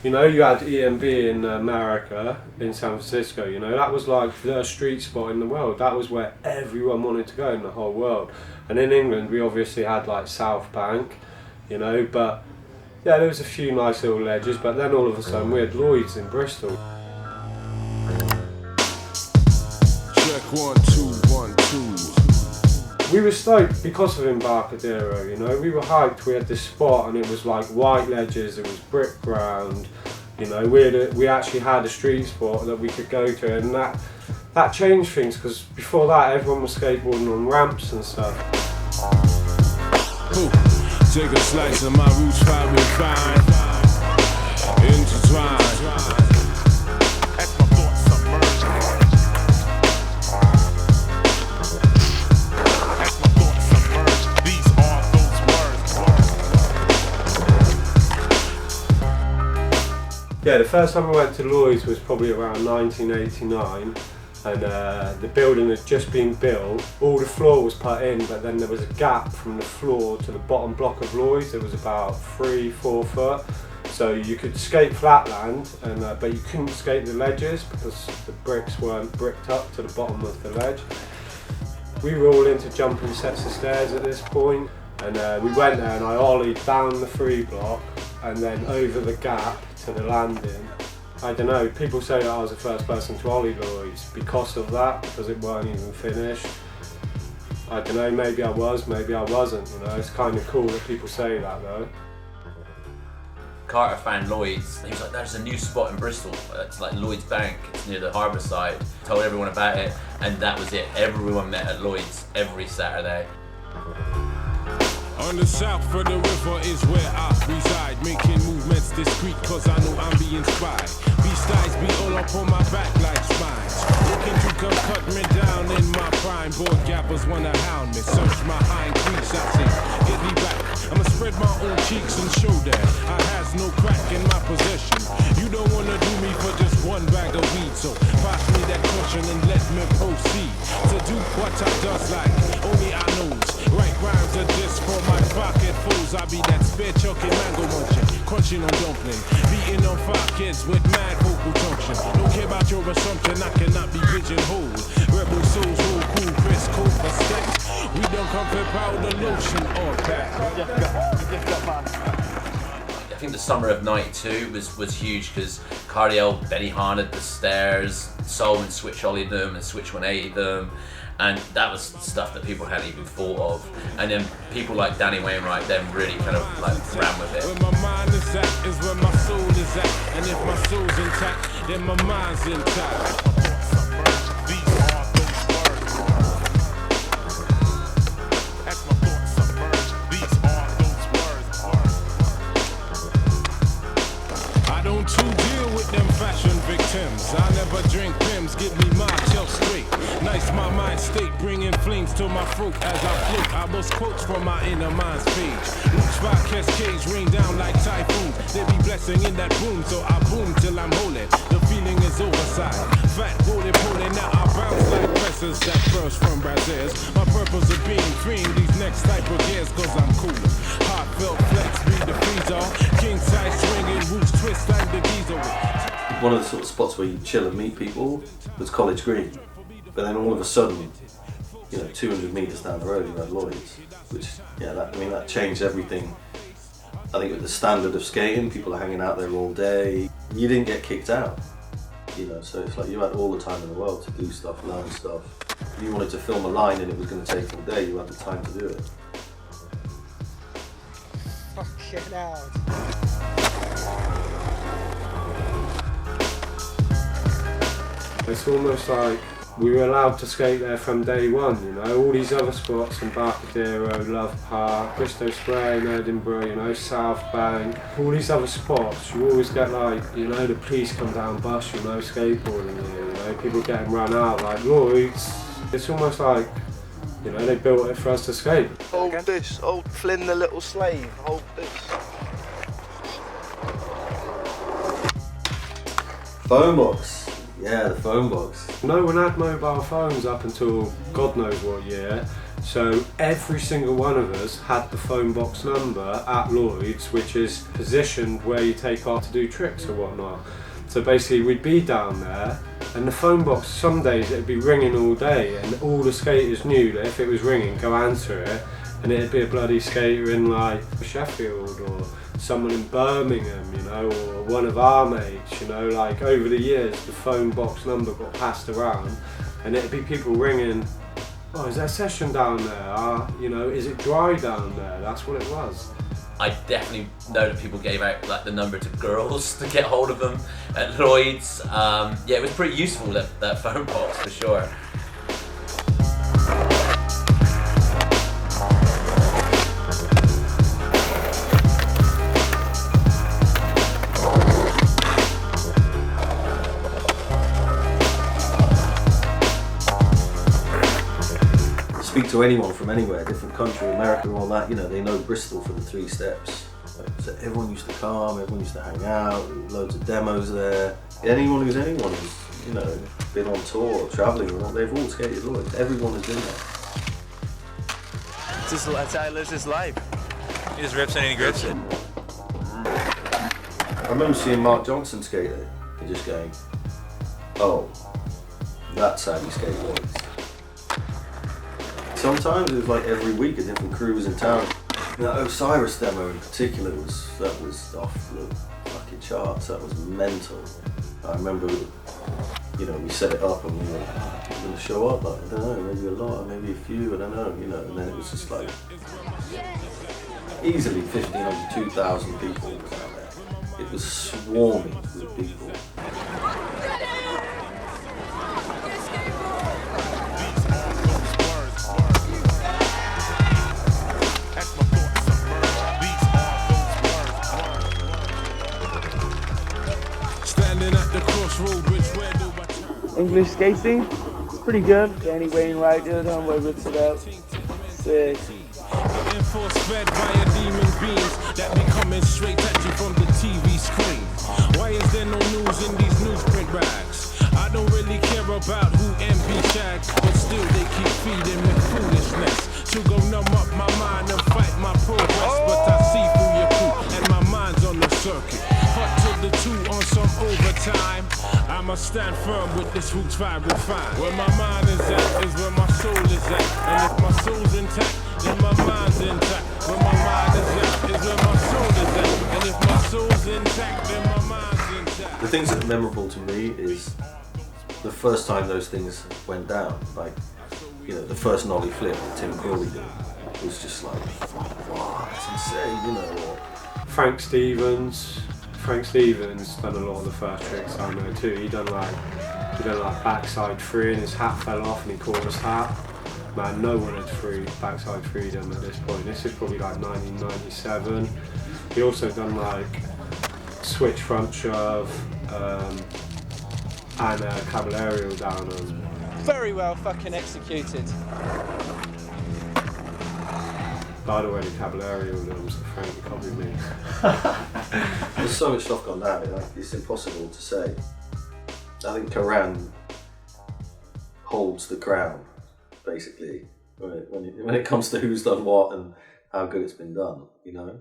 You know, you had EMB in America, in San Francisco, you know, that was like the street spot in the world. That was where everyone wanted to go in the whole world. And in England, we obviously had like South Bank, you know, but yeah, there was a few nice little ledges, but then all of a sudden we had Lloyds in Bristol. Check 1 2 1 2. We were stoked because of Embarcadero, you know, we were hyped, we had this spot and it was like white ledges, it was brick ground, you know, we actually had a street spot that we could go to, and that changed things, because before that everyone was skateboarding on ramps and stuff. Ooh, take a slice of my roots, fine with fine, intertwined. Yeah, the first time I went to Lloyds was probably around 1989, and the building had just been built. All the floor was put in, but then there was a gap from the floor to the bottom block of Lloyds. It was about 3-4 foot, so you could skate flatland, and but you couldn't skate the ledges because the bricks weren't bricked up to the bottom of the ledge. We were all into jumping sets of stairs at this point, and we went there and I ollied down the 3 block and then over the gap to the landing. I don't know, people say that I was the first person to ollie Lloyds because of that, because it weren't even finished. I don't know, maybe I was, maybe I wasn't, you know, it's kind of cool that people say that though. Carter found Lloyds. He was like, there's a new spot in Bristol. It's like Lloyds Bank. It's near the harbour side. Told everyone about it, and that was it. Everyone met at Lloyds every Saturday. On the south of the river is where I reside, making movements discreet cause I know I'm being spied. Beast eyes be all up on my back like spines, looking to come cut me down in my prime. Board gappers wanna hound me, search my hind crease, I say, get me back. I'ma spread my own cheeks and show that I has no crack in my possession. You don't wanna do me for just one bag of weed, so pass me that caution and let me proceed to do what I does like only I knows. Right rhymes are just for my pocket fools. I be that spare chucking mango munching, crunching on dumpling, beating on 5 kids with mad vocal junction. Don't care about your assumption, I cannot be pigeonholed. Rebel souls roll cool, Chris cold for steps. We don't come for powder lotion or back. I think the summer of '92 was huge because Cardiel, Benny Hahn had the stairs, Solomon switch ollied them and switch 180 them. And that was stuff that people hadn't even thought of. And then people like Danny Wainwright then really kind of like ran with it. Where my mind is at is where my soul is at. And if my soul's intact, then my mind's intact. I don't too deal with them fashion victims. I never drink pims, give me my chill straight. Nice my mind state, bringing flames to my throat as I float. I bust quotes from my inner mind's page. Roots by cascades rain down like typhoons. They be blessing in that boom, so I boom till I'm holy. The feeling is oversized. Fat roly poly, now I bounce like pressers that burst from Brazils. My purpose of being freeing these next type of gears, cause I'm cool. Heartfelt flex, beat the freezer. King size swinging, roots twist like the diesel. One of the sort of spots where you chill and meet people was College Green. But then all of a sudden, you know, 200 metres down the road you had Lloyds, which, yeah, that changed everything. I think with the standard of skating, people are hanging out there all day. You didn't get kicked out, you know, so it's like you had all the time in the world to do stuff, learn stuff. If you wanted to film a line and it was going to take all day, you had the time to do it. Fucking hell. It's almost like we were allowed to skate there from day one, you know, all these other spots, Embarcadero, Love Park, Bristol Square in Edinburgh, you know, South Bank, all these other spots, you always get like, you know, the police come down bus, you know, skateboarding here, you know, people getting run out, like Lloyds. It's almost like, you know, they built it for us to skate. Hold this, hold Flynn the little slave, hold this. Phone box. Yeah, the phone box. No one had mobile phones up until God knows what year, So every single one of us had the phone box number at Lloyds, which is positioned where you take off to do tricks or whatnot. So basically we'd be down there, and the phone box, some days it'd be ringing all day, and all the skaters knew that if it was ringing, go answer it, and it'd be a bloody skater in like Sheffield or someone in Birmingham, you know, or one of our mates, you know. Like over the years the phone box number got passed around, and it'd be people ringing, oh, is there a session down there? You know, is it dry down there? That's what it was. I definitely know that people gave out like the number to girls to get hold of them at Lloyds. Yeah, it was pretty useful, that phone box, for sure. Speak to anyone from anywhere, different country, America, all that, you know, they know Bristol for the 3 steps. So everyone used to come, everyone used to hang out, loads of demos there. Anyone who's, you know, been on tour or travelling, they've all skated Lloyds. Everyone has been there. That's how he lives his life. He just rips it and he grips it. I remember seeing Mark Johnson skate there and just going, oh, that's how you skate Lloyds. Sometimes it was like every week a different crew was in town. That Osiris demo in particular was off the fucking charts. That was mental. I remember, you know, we set it up and we were like, oh, people going to show up? Like, I don't know, maybe a lot, maybe a few, I don't know, you know. And then it was just like easily 1,500, 2,000 people was out there. It was swarming with people. English skating, it's pretty good. Danny Wainwright, the other one rips it out. Sick. Force fed via demon beams that be coming straight at you from the TV screen. Why is there no news in these newsprint rags? I don't really care about who MB shags, but still they keep feeding me foolishness. To go numb up my mind and fight my progress, but I see through your crew and my mind's on the circuit. Hot to the 2 on some overtime. I must stand firm with this roots vibe fine. Where my mind is at is where my soul is at, and if my soul's intact, then my mind's intact. Where my mind is at is where my soul is at, and if my soul's intact, then my mind's intact. The things that are memorable to me is the first time those things went down. Like, you know, the first nollie flip that Tim Crawley did was just like, wow, that's insane, you know. Frank Stevens done a lot of the first tricks I know too. He done like backside 3 and his hat fell off and he caught his hat. Man, no one had backside freedom at this point. This is probably like 1997. He also done like switch front shove and caballero down on. Very well fucking executed. By the way, the caballero was so Frank copied me. There's so much stuff gone down, like, it's impossible to say. I think Karan holds the crown, basically, when it comes to who's done what and how good it's been done, you know?